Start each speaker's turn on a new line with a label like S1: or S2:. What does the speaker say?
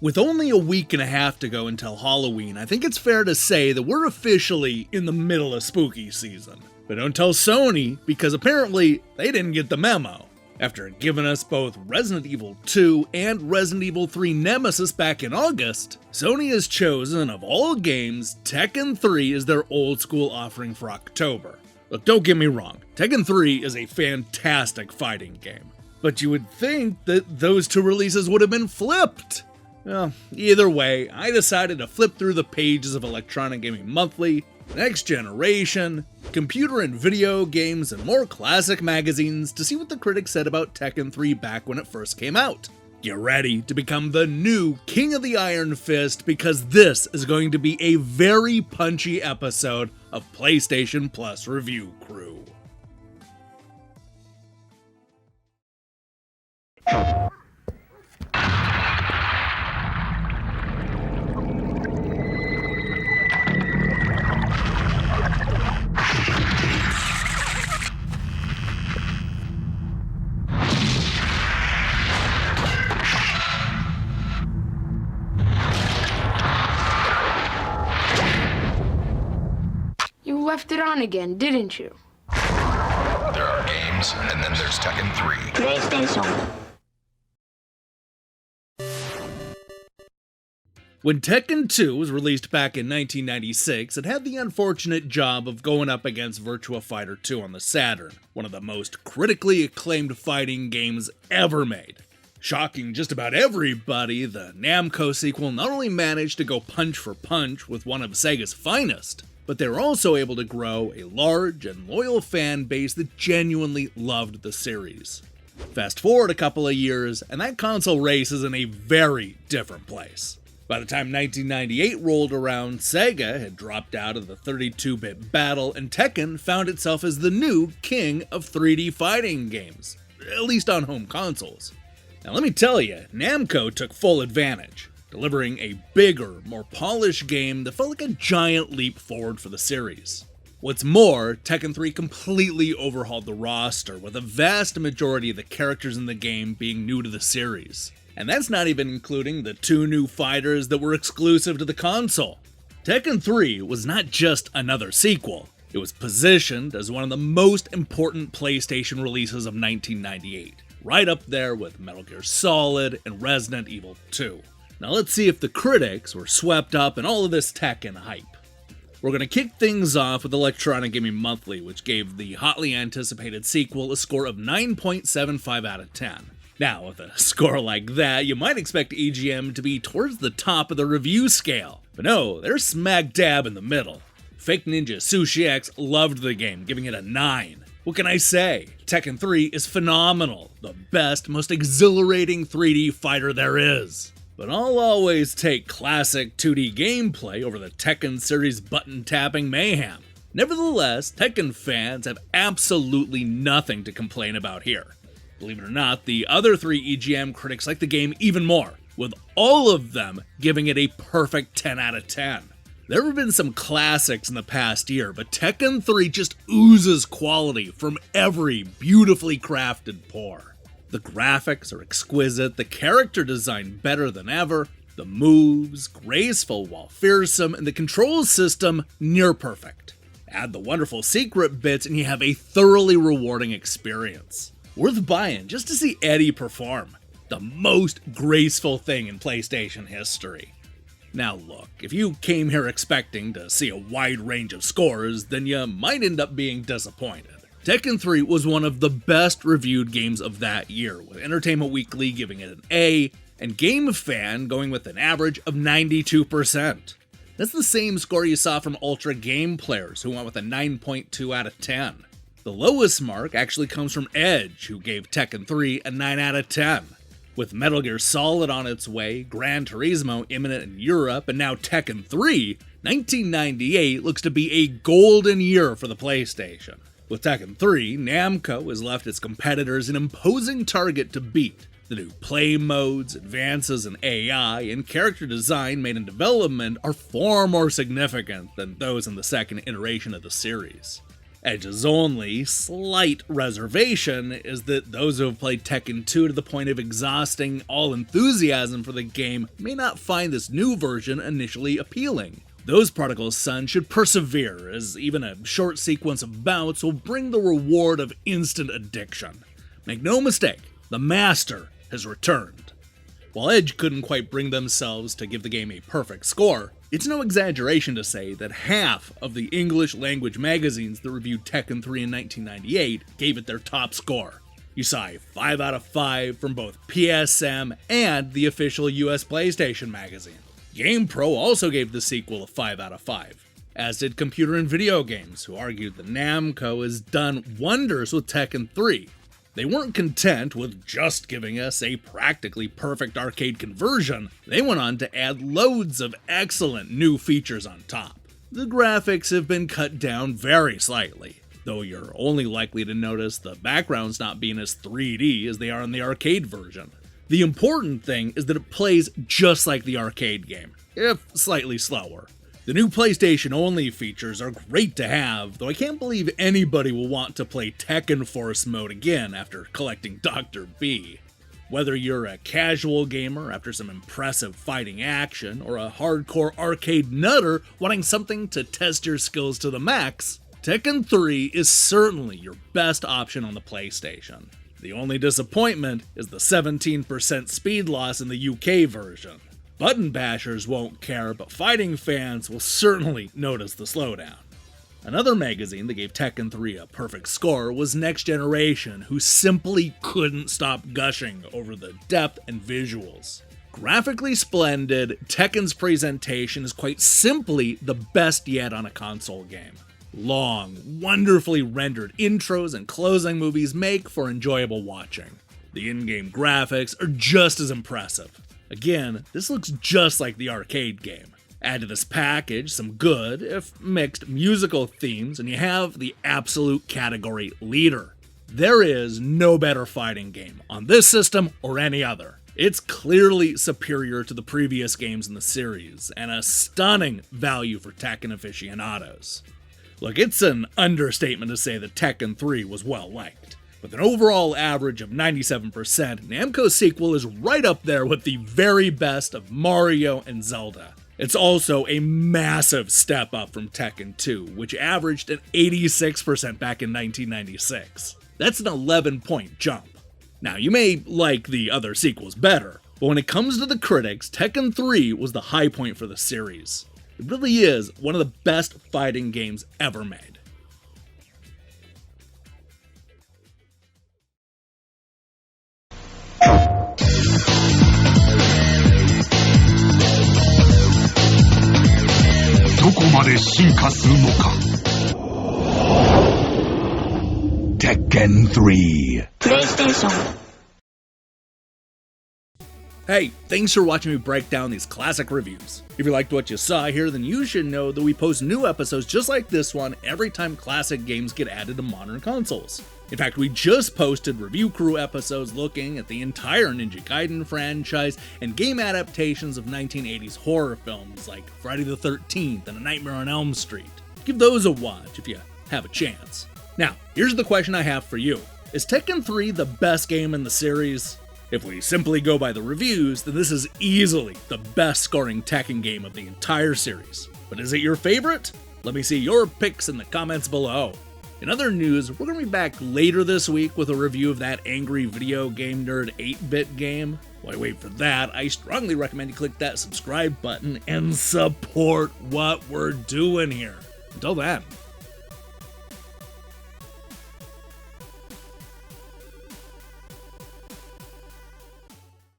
S1: With only a week and a half to go until Halloween, I think it's fair to say that we're officially in the middle of spooky season. But don't tell Sony, because apparently they didn't get the memo. After giving us both Resident Evil 2 and Resident Evil 3 Nemesis back in August, Sony has chosen, of all games, Tekken 3 is their old school offering for October. Look, don't get me wrong, Tekken 3 is a fantastic fighting game. But you would think that those two releases would have been flipped. Well, either way, I decided to flip through the pages of Electronic Gaming Monthly, Next Generation, Computer and Video Games, and more classic magazines to see what the critics said about Tekken 3 back when it first came out. Get ready to become the new King of the Iron Fist, because this is going to be a very punchy episode of PlayStation Plus Review Crew.
S2: You left it on again, didn't you?
S3: There are games, and then there's Tekken 3.
S4: PlayStation.
S1: When Tekken 2 was released back in 1996, it had the unfortunate job of going up against Virtua Fighter 2 on the Saturn, one of the most critically acclaimed fighting games ever made. Shocking just about everybody, the Namco sequel not only managed to go punch for punch with one of Sega's finest, but they were also able to grow a large and loyal fan base that genuinely loved the series. Fast forward a couple of years, and that console race is in a very different place. By the time 1998 rolled around, Sega had dropped out of the 32-bit battle, and Tekken found itself as the new king of 3D fighting games, at least on home consoles. Now let me tell you, Namco took full advantage, delivering a bigger, more polished game that felt like a giant leap forward for the series. What's more, Tekken 3 completely overhauled the roster, with a vast majority of the characters in the game being new to the series. And that's not even including the 2 new fighters that were exclusive to the console. Tekken 3 was not just another sequel, it was positioned as one of the most important PlayStation releases of 1998, right up there with Metal Gear Solid and Resident Evil 2. Now let's see if the critics were swept up in all of this Tekken hype. We're going to kick things off with Electronic Gaming Monthly, which gave the hotly anticipated sequel a score of 9.75 out of 10. Now, with a score like that, you might expect EGM to be towards the top of the review scale. But no, they're smack dab in the middle. Fake Ninja Sushi X loved the game, giving it a 9. What can I say? Tekken 3 is phenomenal. The best, most exhilarating 3D fighter there is. But I'll always take classic 2D gameplay over the Tekken series button-tapping mayhem. Nevertheless, Tekken fans have absolutely nothing to complain about here. Believe it or not, the other 3 EGM critics like the game even more, with all of them giving it a perfect 10 out of 10. There have been some classics in the past year, but Tekken 3 just oozes quality from every beautifully crafted pore. The graphics are exquisite, the character design better than ever, the moves graceful while fearsome, and the control system near perfect. Add the wonderful secret bits and you have a thoroughly rewarding experience. Worth buying just to see Eddie perform. The most graceful thing in PlayStation history. Now look, if you came here expecting to see a wide range of scores, then you might end up being disappointed. Tekken 3 was one of the best reviewed games of that year, with Entertainment Weekly giving it an A, and GameFan going with an average of 92%. That's the same score you saw from Ultra Game Players, who went with a 9.2 out of 10. The lowest mark actually comes from Edge, who gave Tekken 3 a 9 out of 10. With Metal Gear Solid on its way, Gran Turismo imminent in Europe, and now Tekken 3, 1998 looks to be a golden year for the PlayStation. With Tekken 3, Namco has left its competitors an imposing target to beat. The new play modes, advances in AI, and character design made in development are far more significant than those in the second iteration of the series. Edge's only slight reservation is that those who have played Tekken 2 to the point of exhausting all enthusiasm for the game may not find this new version initially appealing. Those prodigal sons should persevere, as even a short sequence of bouts will bring the reward of instant addiction. Make no mistake, the master has returned. While Edge couldn't quite bring themselves to give the game a perfect score, it's no exaggeration to say that half of the English language magazines that reviewed Tekken 3 in 1998 gave it their top score. You saw a 5 out of 5 from both PSM and the official US PlayStation magazine. GamePro also gave the sequel a 5 out of 5, as did Computer and Video Games, who argued that Namco has done wonders with Tekken 3. They weren't content with just giving us a practically perfect arcade conversion, they went on to add loads of excellent new features on top. The graphics have been cut down very slightly, though you're only likely to notice the backgrounds not being as 3D as they are in the arcade version. The important thing is that it plays just like the arcade game, if slightly slower. The new PlayStation-only features are great to have, though I can't believe anybody will want to play Tekken Force mode again after collecting Dr. B. Whether you're a casual gamer after some impressive fighting action, or a hardcore arcade nutter wanting something to test your skills to the max, Tekken 3 is certainly your best option on the PlayStation. The only disappointment is the 17% speed loss in the UK version. Button bashers won't care, but fighting fans will certainly notice the slowdown. Another magazine that gave Tekken 3 a perfect score was Next Generation, who simply couldn't stop gushing over the depth and visuals. Graphically splendid, Tekken's presentation is quite simply the best yet on a console game. Long, wonderfully rendered intros and closing movies make for enjoyable watching. The in-game graphics are just as impressive. Again, this looks just like the arcade game. Add to this package some good, if mixed, musical themes, and you have the absolute category leader. There is no better fighting game on this system or any other. It's clearly superior to the previous games in the series, and a stunning value for Tekken aficionados. Look, it's an understatement to say that Tekken 3 was well liked. With an overall average of 97%, Namco's sequel is right up there with the very best of Mario and Zelda. It's also a massive step up from Tekken 2, which averaged an 86% back in 1996. That's an 11-point jump. Now, you may like the other sequels better, but when it comes to the critics, Tekken 3 was the high point for the series. It really is one of the best fighting games ever made.
S4: Tekken 3
S2: PlayStation.
S1: Hey, thanks for watching me break down these classic reviews. If you liked what you saw here, then you should know that we post new episodes just like this one every time classic games get added to modern consoles. In fact, we just posted Review Crew episodes looking at the entire Ninja Gaiden franchise and game adaptations of 1980s horror films like Friday the 13th and A Nightmare on Elm Street. Give those a watch if you have a chance. Now, here's the question I have for you. Is Tekken 3 the best game in the series? If we simply go by the reviews, then this is easily the best scoring Tekken game of the entire series. But is it your favorite? Let me see your picks in the comments below. In other news, we're going to be back later this week with a review of that angry video game nerd 8-bit game. While I wait for that, I strongly recommend you click that subscribe button and support what we're doing here. Until then.